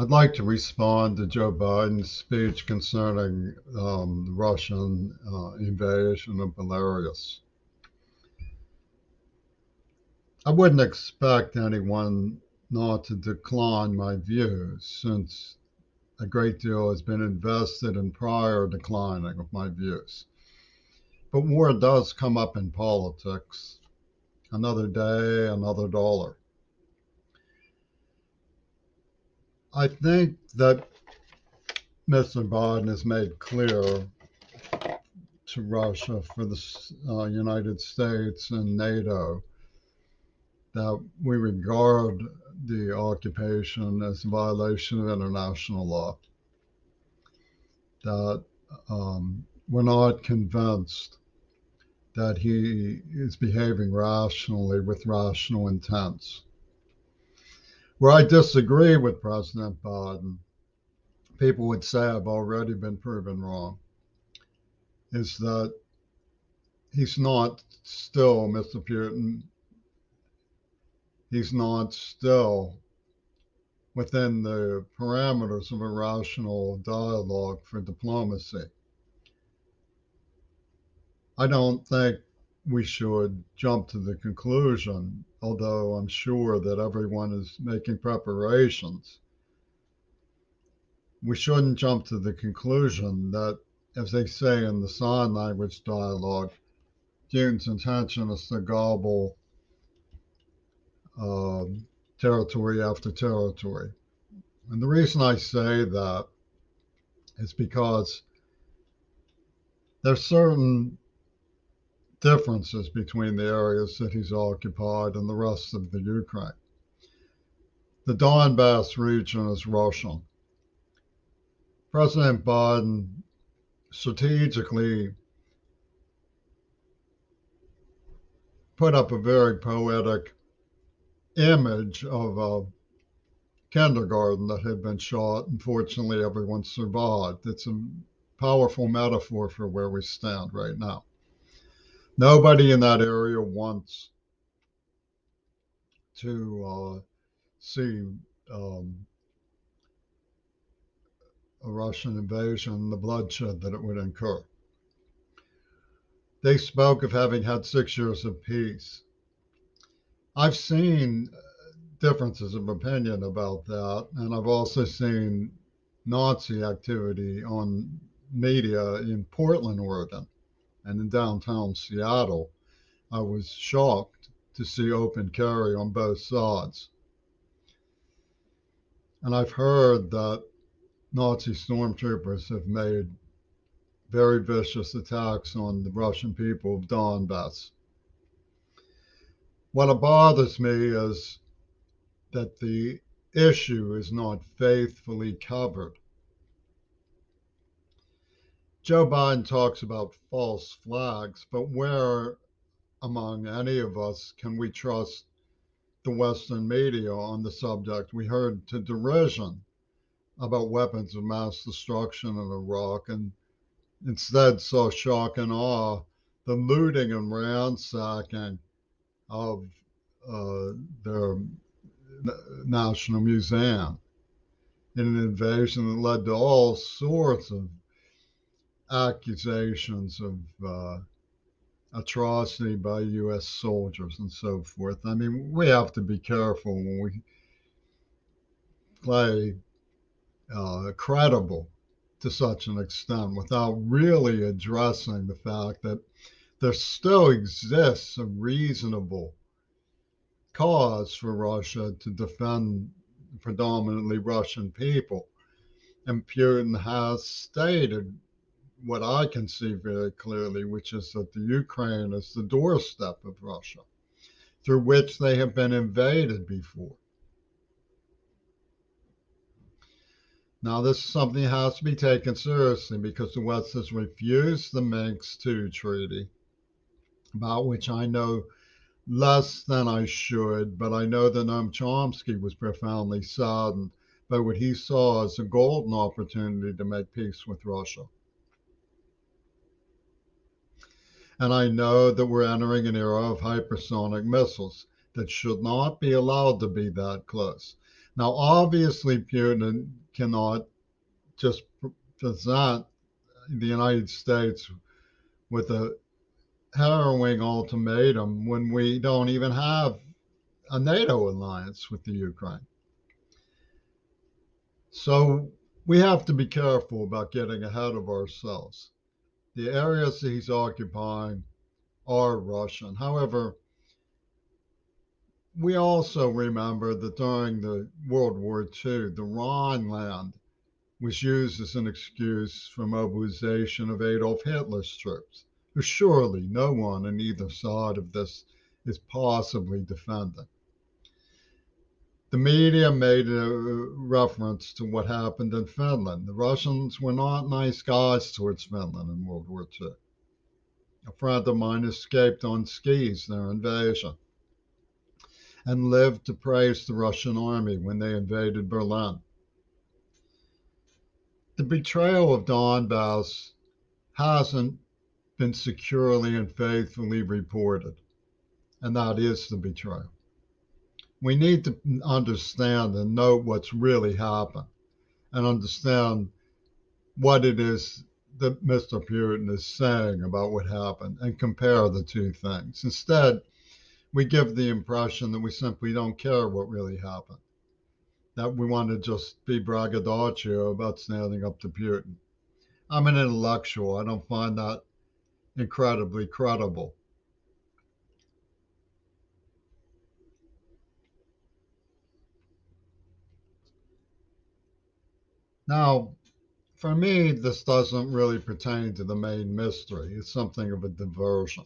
I'd like to respond to Joe Biden's speech concerning the Russian invasion of Belarus. I wouldn't expect anyone not to decline my views, since a great deal has been invested in prior declining of my views. But war does come up in politics. Another day, another dollar. I think that Mr. Biden has made clear to Russia for the United States and NATO that we regard the occupation as a violation of international law, that we're not convinced that he is behaving rationally with rational intents. Where I disagree with President Biden, people would say I've already been proven wrong, is that he's not still, Mr. Putin, he's not still within the parameters of a rational dialogue for diplomacy. I don't think we should jump to the conclusion, although I'm sure that everyone is making preparations. We shouldn't jump to the conclusion that, as they say in the sign language dialogue, Putin's intention is to gobble territory after territory. And the reason I say that is because there's certain differences between the areas that he's occupied and the rest of the Ukraine. The Donbass region is Russian. President Biden strategically put up a very poetic image of a kindergarten that had been shot, and fortunately everyone survived. It's a powerful metaphor for where we stand right now. Nobody in that area wants to see a Russian invasion, the bloodshed that it would incur. They spoke of having had 6 years of peace. I've seen differences of opinion about that, and I've also seen Nazi activity on media in Portland, Oregon, and in downtown Seattle. I was shocked to see open carry on both sides. And I've heard that Nazi stormtroopers have made very vicious attacks on the Russian people of Donbass. What bothers me is that the issue is not faithfully covered. Joe Biden talks about false flags, but where among any of us can we trust the Western media on the subject? We heard to derision about weapons of mass destruction in Iraq, and instead saw shock and awe the looting and ransacking of their National Museum in an invasion that led to all sorts of accusations of atrocity by U.S. soldiers and so forth. I mean, we have to be careful when we play credible to such an extent without really addressing the fact that there still exists a reasonable cause for Russia to defend predominantly Russian people. And Putin has stated what I can see very clearly, which is that the Ukraine is the doorstep of Russia, through which they have been invaded before. Now, this is something that has to be taken seriously because the West has refused the Minsk II treaty, about which I know less than I should, but I know that Noam Chomsky was profoundly saddened by what he saw as a golden opportunity to make peace with Russia. And I know that we're entering an era of hypersonic missiles that should not be allowed to be that close. Now, obviously, Putin cannot just present the United States with a harrowing ultimatum when we don't even have a NATO alliance with the Ukraine. So we have to be careful about getting ahead of ourselves. The areas that he's occupying are Russian. However, we also remember that during the World War II, the Rhineland was used as an excuse for mobilization of Adolf Hitler's troops, who surely no one on either side of this is possibly defending. The media made a reference to what happened in Finland. The Russians were not nice guys towards Finland in World War II. A friend of mine escaped on skis their invasion and lived to praise the Russian army when they invaded Berlin. The betrayal of Donbass hasn't been securely and faithfully reported, and that is the betrayal. We need to understand and know what's really happened and understand what it is that Mr. Putin is saying about what happened and compare the two things. Instead, we give the impression that we simply don't care what really happened, that we want to just be braggadocio about standing up to Putin. I'm an intellectual. I don't find that incredibly credible. Now, for me, this doesn't really pertain to the main mystery. It's something of a diversion.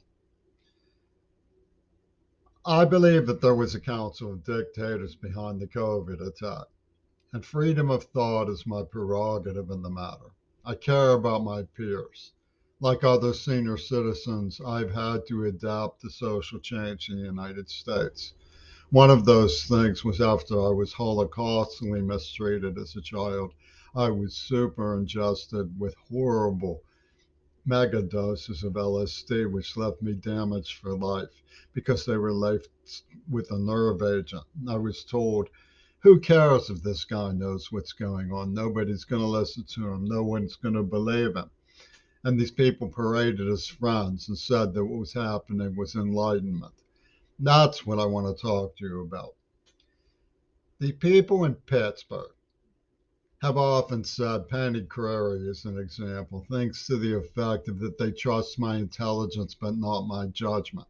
I believe that there was a council of dictators behind the COVID attack, and freedom of thought is my prerogative in the matter. I care about my peers. Like other senior citizens, I've had to adapt to social change in the United States. One of those things was after I was holocaustally mistreated as a child. I was super ingested with horrible mega doses of LSD, which left me damaged for life because they were laced with a nerve agent. I was told, who cares if this guy knows what's going on? Nobody's going to listen to him. No one's going to believe him. And these people paraded as friends and said that what was happening was enlightenment. That's what I want to talk to you about. The people in Pittsburgh have often said, Penny Crary is an example, thinks to the effect of that they trust my intelligence but not my judgment.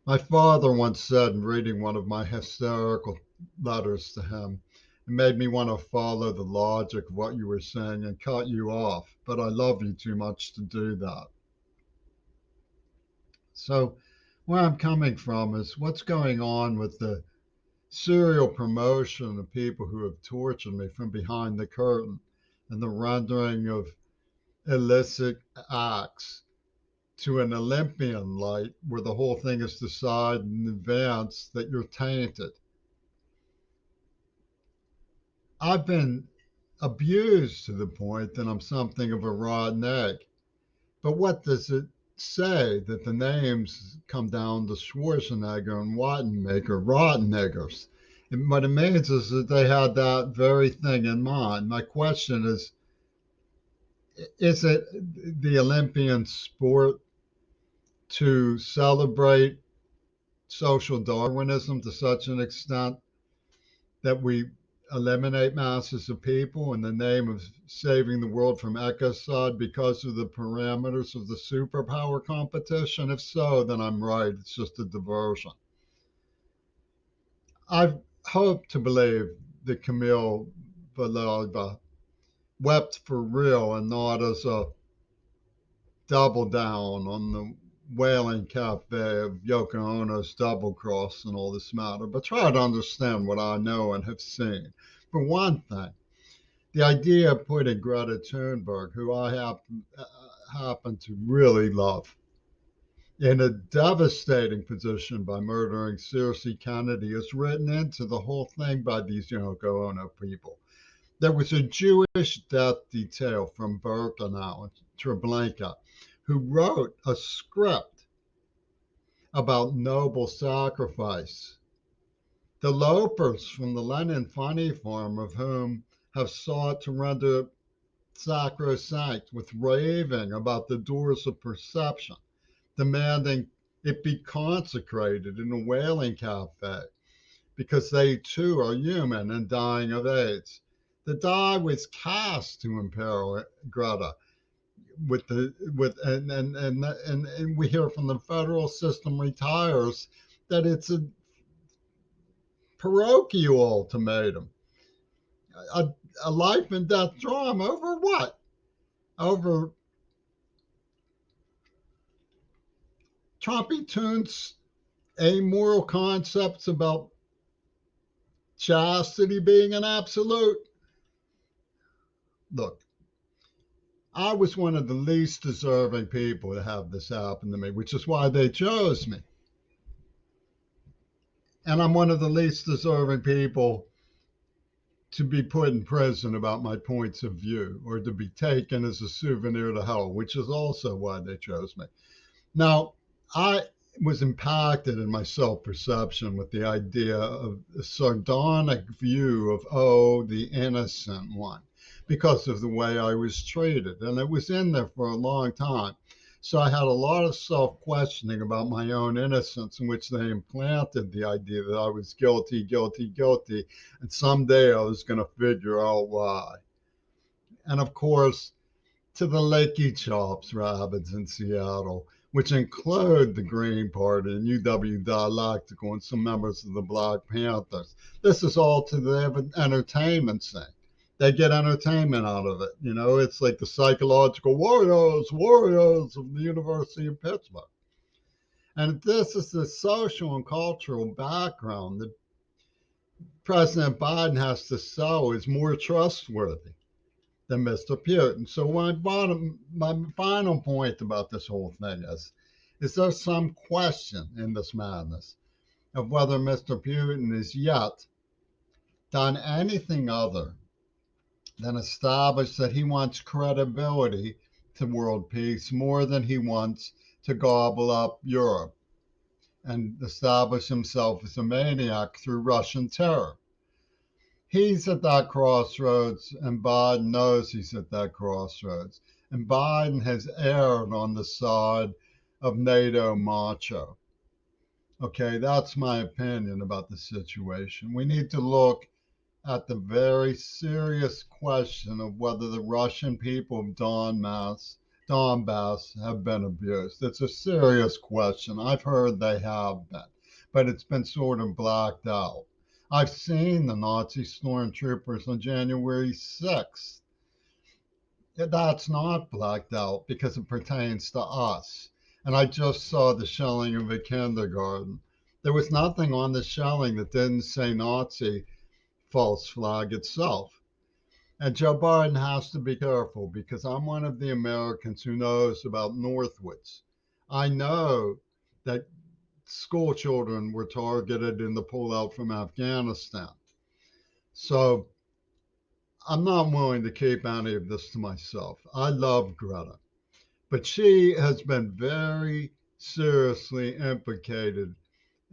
My father once said in reading one of my hysterical letters to him, it made me want to follow the logic of what you were saying and cut you off, but I love you too much to do that. So, where I'm coming from is what's going on with the serial promotion of people who have tortured me from behind the curtain and the rendering of illicit acts to an Olympian light where the whole thing is decided in advance that you're tainted. I've been abused to the point that I'm something of a rotten egg. But what does it say that the names come down to Schwarzenegger and Wattenmaker, rotten niggers? And what it means is that they had that very thing in mind. My question is it the Olympian sport to celebrate social Darwinism to such an extent that we eliminate masses of people in the name of saving the world from ecocide because of the parameters of the superpower competition? If so, then I'm right. It's just a diversion. I hope to believe that Camille Villava wept for real and not as a double down on the whaling cafe of Yoko Ono's double cross and all this matter, but try to understand what I know and have seen. For one thing, the idea of putting Greta Thunberg, who I happen to really love, in a devastating position by murdering Circe Kennedy is written into the whole thing by these Yoko Ono people. There was a Jewish death detail from Birkenau and Treblinka who wrote a script about noble sacrifice The lopers from the Lenin Funny Farm, of whom have sought to render it sacrosanct with raving about the doors of perception, demanding it be consecrated in a whaling cafe because they too are human and dying of AIDS. The die was cast to imperil Greta and we hear from the federal system retires that it's a parochial ultimatum, a, a life and death drama over what? Over Trumpy Tunes amoral concepts about chastity being an absolute. Look, I was one of the least deserving people to have this happen to me, which is why they chose me. And I'm one of the least deserving people to be put in prison about my points of view or to be taken as a souvenir to hell, which is also why they chose me. Now, I was impacted in my self perception with the idea of a sardonic view of, oh, the innocent one, because of the way I was treated. And it was in there for a long time. So I had a lot of self questioning about my own innocence, in which they implanted the idea that I was guilty, guilty, guilty, and someday I was going to figure out why. And of course, to the Lakey Chops rabbits in Seattle, which include the Green Party and UW Dialectical and some members of the Black Panthers. This is all to the entertainment thing. They get entertainment out of it. You know, it's like the psychological warriors of the University of Pittsburgh. And this is the social and cultural background that President Biden has to sell is more trustworthy than Mr. Putin. So my final point about this whole thing is there some question in this madness of whether Mr. Putin has yet done anything other than establish that he wants credibility to world peace more than he wants to gobble up Europe and establish himself as a maniac through Russian terror. He's at that crossroads, and Biden knows he's at that crossroads. And Biden has erred on the side of NATO macho. Okay, that's my opinion about the situation. We need to look at the very serious question of whether the Russian people of Donbass have been abused. It's a serious question. I've heard they have been, but it's been sort of blacked out. I've seen the Nazi stormtroopers on January 6th. That's not blacked out because it pertains to us. And I just saw the shelling of a kindergarten. There was nothing on the shelling that didn't say Nazi false flag itself. And Joe Biden has to be careful because I'm one of the Americans who knows about Northwoods. I know that school children were targeted in the pullout from Afghanistan. So I'm not willing to keep any of this to myself. I love Greta, but she has been very seriously implicated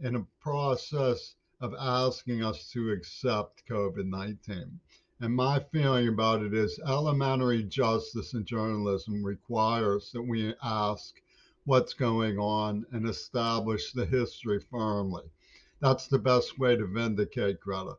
in a process of asking us to accept COVID 19. And my feeling about it is elementary justice in journalism requires that we ask what's going on and establish the history firmly. That's the best way to vindicate Greta.